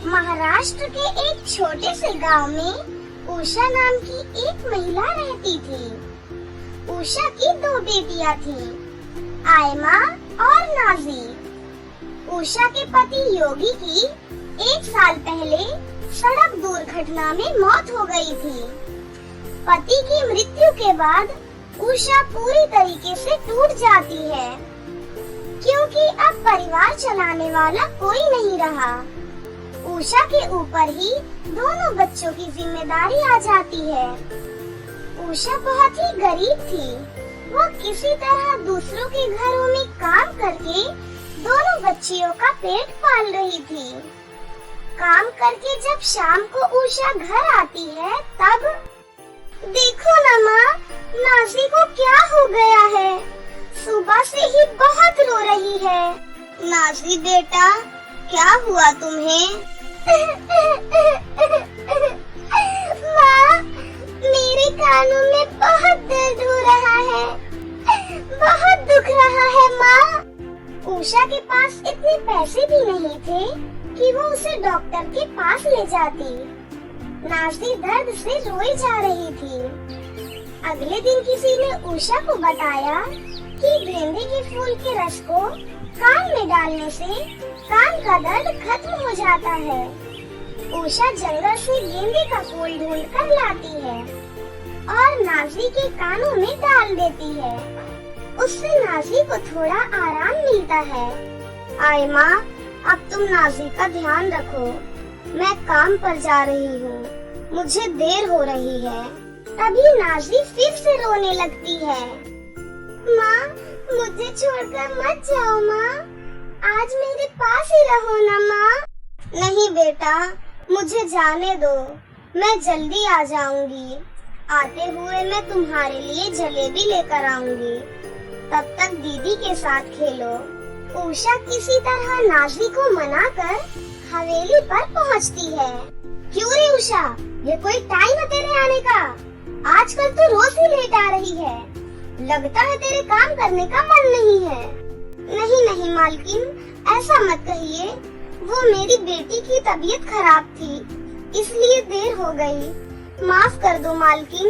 महाराष्ट्र के एक छोटे से गांव में उषा नाम की एक महिला रहती थी। उषा की दो बेटियां थीं, आयमा और नाजी। उषा के पति योगी की 1 साल पहले सड़क दुर्घटना में मौत हो गई थी। पति की मृत्यु के बाद उषा पूरी तरीके से टूट जाती है, क्योंकि अब परिवार चलाने वाला कोई नहीं रहा। उषा के ऊपर ही दोनों बच्चों की जिम्मेदारी आ जाती है। उषा बहुत ही गरीब थी। वो किसी तरह दूसरों के घरों में काम करके दोनों बच्चियों का पेट पाल रही थी। काम करके जब शाम को उषा घर आती है तब देखो ना माँ, नाजी को क्या हो गया है। सुबह से ही बहुत रो रही है। नाजी बेटा, क्या हुआ तुम्हें? माँ, मेरे कानों में बहुत दर्द हो रहा है, बहुत दुख रहा है माँ। उषा के पास इतने पैसे भी नहीं थे कि वो उसे डॉक्टर के पास ले जाती। नाज़ी दर्द से रोई जा रही थी। अगले दिन किसी ने उषा को बताया कि गेंदे के फूल के रस को कान में डालने से कान का दर्द खत्म हो जाता है। उषा जंगल से गेंदे का फूल ढूंढ कर लाती है और नाज़ी के कानों में डाल देती है। उससे नाज़ी को थोड़ा आराम मिलता है। आयमा, अब तुम नाज़ी का ध्यान रखो। मैं काम पर जा रही हूँ, मुझे देर हो रही है। तभी नाज़ी फिर से रोने लगती है। माँ, मुझे छोड़कर मत जाओ माँ, आज मेरे पास ही रहो ना माँ। नहीं बेटा, मुझे जाने दो, मैं जल्दी आ जाऊंगी। आते हुए मैं तुम्हारे लिए जलेबी लेकर आऊंगी। तब तक दीदी के साथ खेलो। उषा किसी तरह नाज़ी को मनाकर हवेली पर पहुंचती है। क्यों रे उषा, ये कोई टाइम है तेरे आने का? आजकल तो रोज ही लेट आ रही है। लगता है तेरे काम करने का मन नहीं है। नहीं नहीं मालकिन, ऐसा मत कहिए। वो मेरी बेटी की तबीयत खराब थी, इसलिए देर हो गई। माफ कर दो मालकिन।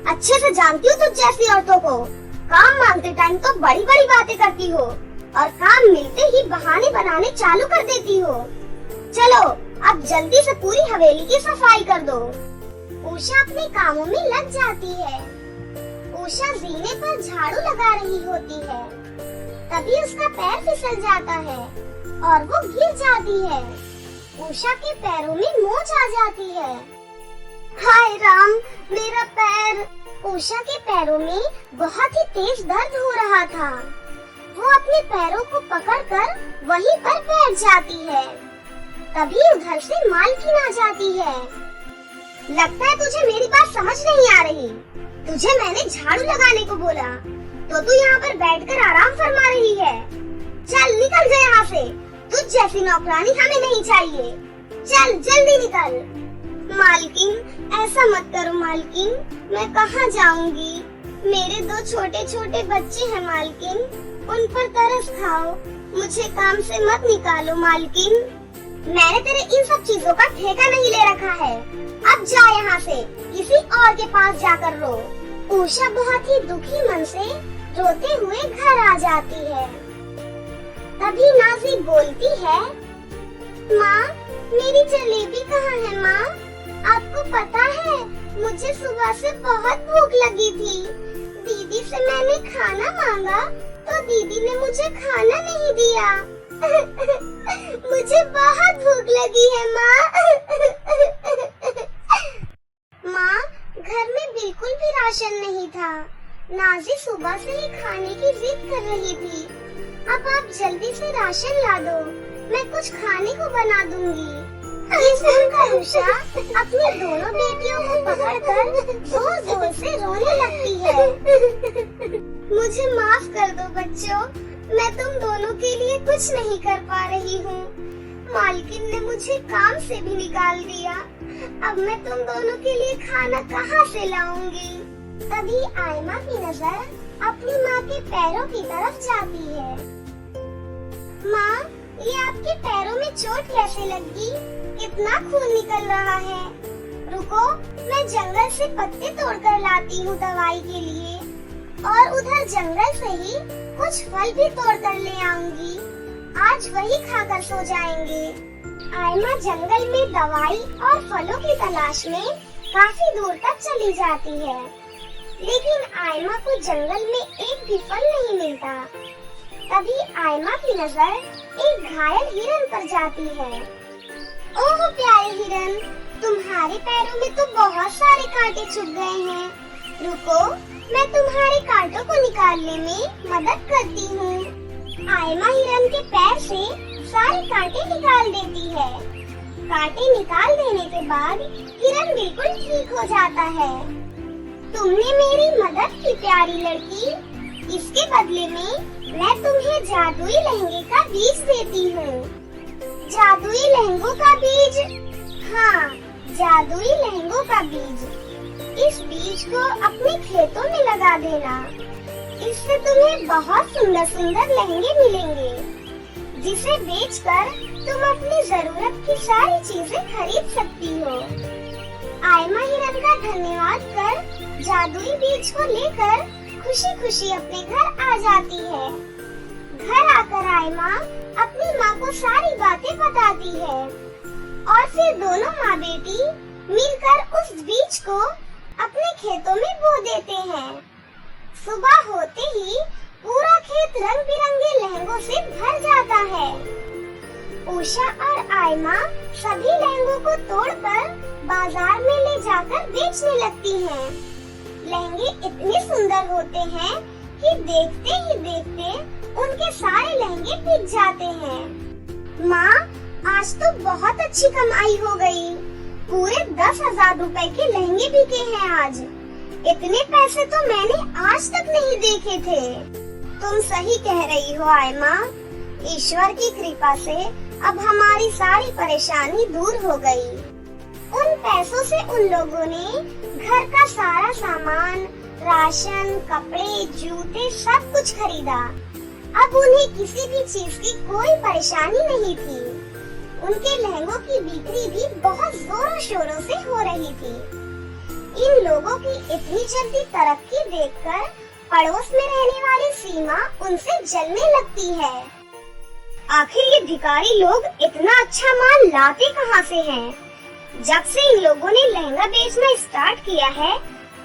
अच्छे से जानती हूँ तुझ जैसी औरतों को। काम मांगते टाइम तो बड़ी बड़ी बातें करती हो और काम मिलते ही बहाने बनाने चालू कर देती हो। चलो अब जल्दी से पूरी हवेली की सफाई कर दो। उषा अपने कामों में लग जाती है। उषा जीने पर झाड़ू लगा रही होती है, तभी उसका पैर फिसल जाता है और वो गिर जाती है। उषा के पैरों में मोच आ जाती है। हाय राम, मेरा पैर। उषा के पैरों में बहुत ही तेज दर्द हो रहा था। वो अपने पैरों को पकड़कर वहीं पर बैठ जाती है। तभी उधर से मालकिन आ जाती है। लगता है तुझे मेरी बात समझ नहीं आ रही। तुझे मैंने झाड़ू लगाने को बोला तो तू यहाँ पर बैठकर आराम फरमा रही है। चल निकल जा यहाँ से। तुझ जैसी नौकरानी हमें नहीं चाहिए। चल जल्दी निकल। मालकिन, ऐसा मत करो मालकिन, मैं कहाँ जाऊंगी? मेरे 2 छोटे छोटे बच्चे हैं मालकिन, उन पर तरस खाओ। मुझे काम से मत निकालो मालकिन। मैंने तेरे इन सब चीजों का ठेका नहीं ले रखा है। अब जा यहाँ से, किसी और के पास जाकर रो। उषा बहुत ही दुखी मन से रोते हुए घर आ जाती है। तभी नाज़ी बोलती है, माँ, मेरी जलेबी कहाँ है माँ? आपको पता है, मुझे सुबह से बहुत भूख लगी थी। दीदी से मैंने खाना मांगा तो दीदी ने मुझे खाना नहीं दिया। मुझे बहुत भूख लगी है माँ। माँ, घर में बिल्कुल भी राशन नहीं था। नाज़ी सुबह से ही खाने की जिद कर रही थी। अब आप जल्दी से राशन ला दो, मैं कुछ खाने को बना दूंगी। ये सुनकर उषा अपनी दोनों बेटियों को पकड़कर जोर जोर से रोने लगती है। मुझे माफ कर दो बच्चों, मैं तुम दोनों के लिए कुछ नहीं कर पा रही हूँ। मालकिन ने मुझे काम से भी निकाल दिया। अब मैं तुम दोनों के लिए खाना कहाँ से लाऊंगी? तभी आयमा की नजर अपनी माँ के पैरों की तरफ जाती है। माँ, ये आपके पैरों में चोट कैसे कैसे लगी? कितना खून निकल रहा है। रुको, मैं जंगल से पत्ते तोड़कर लाती हूँ दवाई के लिए, और उधर जंगल से ही कुछ फल भी तोड़कर ले आऊंगी। आज वही खाकर सो जाएंगे। आयमा जंगल में दवाई और फलों की तलाश में काफी दूर तक चली जाती है, लेकिन आयमा को जंगल में एक भी फल नहीं मिलता। तभी आयमा की नजर एक घायल हिरन पर जाती है। ओह प्यारे हिरन, तुम्हारे पैरों में तो बहुत सारे कांटे चुभ गए हैं। रुको, मैं तुम्हारे कांटों को निकालने में मदद करती हूँ। आयमा हिरन के पैर से सारे कांटे निकाल देती है। कांटे निकाल देने के बाद हिरन बिल्कुल ठीक हो जाता है। तुमने मेरी मदद की प्यारी लड़की। इसके बदले में मैं तुम्हें जादुई लहंगे का बीज देती हूँ। जादुई लहंगों का बीज? हाँ, जादुई लहंगों का बीज। इस बीज को अपने खेतों में लगा देना। इससे तुम्हें बहुत सुंदर सुंदर लहंगे मिलेंगे, जिसे बेचकर तुम अपनी जरूरत की सारी चीजें खरीद सकती हो। आयमा हिरन का धन्यवाद कर जादुई बीज को लेकर खुशी खुशी अपने घर आ जाती है। घर आकर आयमा अपनी माँ को सारी बातें बताती है, और फिर दोनों माँ बेटी मिलकर उस बीज को अपने खेतों में बो देते हैं। सुबह होते ही पूरा खेत रंग बिरंगे लहंगों से भर जाता है। उषा और आयमा सभी लहंगों को तोड़कर बाजार में ले जाकर बेचने लगती हैं। लहंगे इतने सुंदर होते हैं कि देखते ही देखते उनके सारे लहंगे बिक जाते हैं। माँ, आज तो बहुत अच्छी कमाई हो गई। पूरे 10,000 रुपए के लहंगे बिके हैं आज। इतने पैसे तो मैंने आज तक नहीं देखे थे। तुम सही कह रही हो आयमा। ईश्वर की कृपा से अब हमारी सारी परेशानी दूर हो गई। उन पैसों से उन लोगों ने घर का सारा सामान, राशन, कपड़े, जूते सब कुछ खरीदा। अब उन्हें किसी भी चीज की कोई परेशानी नहीं थी। उनके लहंगों की बिक्री भी बहुत जोरों शोरों से हो रही थी। इन लोगों की इतनी जल्दी तरक्की देखकर पड़ोस में रहने वाली सीमा उनसे जलने लगती है। आखिर ये भिखारी लोग इतना अच्छा माल लाते कहाँ से हैं? जब से इन लोगों ने लहंगा बेचना स्टार्ट किया है,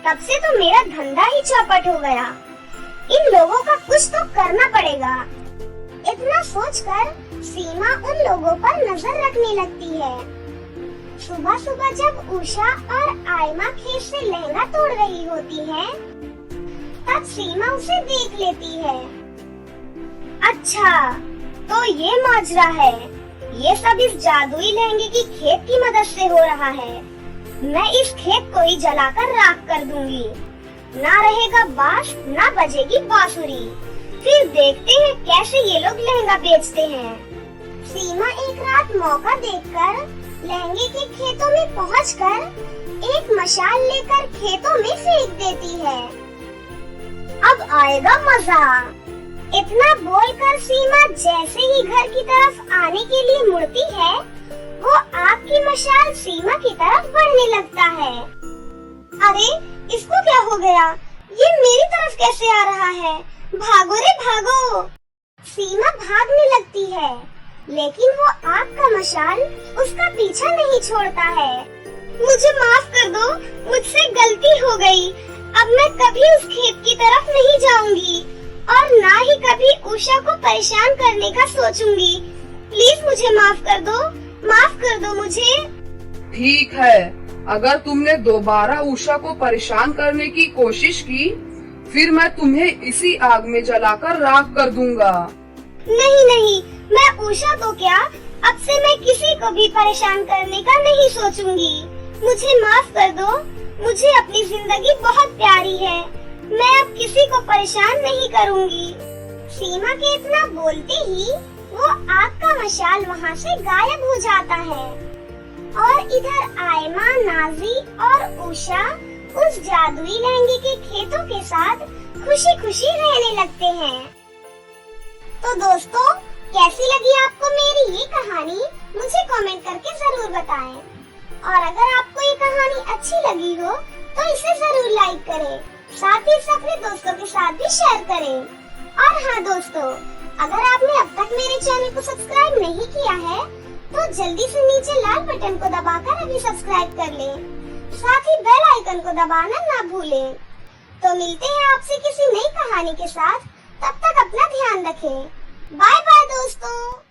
तब से तो मेरा धंधा ही चौपट हो गया। इन लोगों का कुछ तो करना पड़ेगा। इतना सोचकर सीमा उन लोगों पर नजर रखने लगती है। सुबह सुबह जब उषा और आयमा खेत से लहंगा तोड़ रही होती है, तब सीमा उसे देख लेती है। अच्छा, तो ये माजरा है। ये सब इस जादुई लहंगे की खेत की मदद से हो रहा है। मैं इस खेत को ही जलाकर राख कर दूंगी। ना रहेगा बांस, ना बजेगी बांसुरी। फिर देखते हैं कैसे ये लोग लहंगा बेचते हैं। सीमा एक रात मौका देखकर लहंगे के खेतों में पहुंचकर एक मशाल लेकर खेतों में फेंक देती है। अब आएगा मजा। इतना बोलकर सीमा जैसे ही घर की तरफ आने के लिए मुड़ती है, वो आग की मशाल सीमा की तरफ बढ़ने लगता है। अरे, इसको क्या हो गया? ये मेरी तरफ कैसे आ रहा है? भागो रे भागो! सीमा भागने लगती है, लेकिन वो आग का मशाल उसका पीछा नहीं छोड़ता है। मुझे माफ कर दो, मुझसे गलती हो गई। अब मैं कभी उस खेत की तरफ नहीं जाऊंगी और ना ही कभी उषा को परेशान करने का सोचूंगी। प्लीज मुझे माफ कर दो मुझे। ठीक है, अगर तुमने दोबारा उषा को परेशान करने की कोशिश की, फिर मैं तुम्हें इसी आग में जलाकर राख कर दूंगा। नहीं, मैं उषा को क्या, अब से मैं किसी को भी परेशान करने का नहीं सोचूंगी। मुझे माफ कर दो, मुझे अपनी जिंदगी बहुत प्यारी है। मैं अब किसी को परेशान नहीं करूंगी। सीमा के इतना बोलते ही वो आग का मशाल वहाँ से गायब हो जाता है, और इधर आयमा, नाजी और उषा उस जादुई लहंगे के खेतों के साथ खुशी खुशी रहने लगते हैं। तो दोस्तों, कैसी लगी आपको मेरी ये कहानी? मुझे कमेंट करके जरूर बताएं। और अगर आपको ये कहानी अच्छी लगी हो तो इसे जरूर लाइक करें, साथ ही अपने दोस्तों के साथ भी शेयर करें। और हाँ दोस्तों, अगर आपने अब तक मेरे चैनल को सब्सक्राइब नहीं किया है तो जल्दी से नीचे लाल बटन को दबाकर अभी सब्सक्राइब कर लें, साथ ही बेल आइकन को दबाना ना भूलें। तो मिलते हैं आपसे किसी नई कहानी के साथ, तब तक अपना ध्यान रखें। बाय बाय दोस्तों।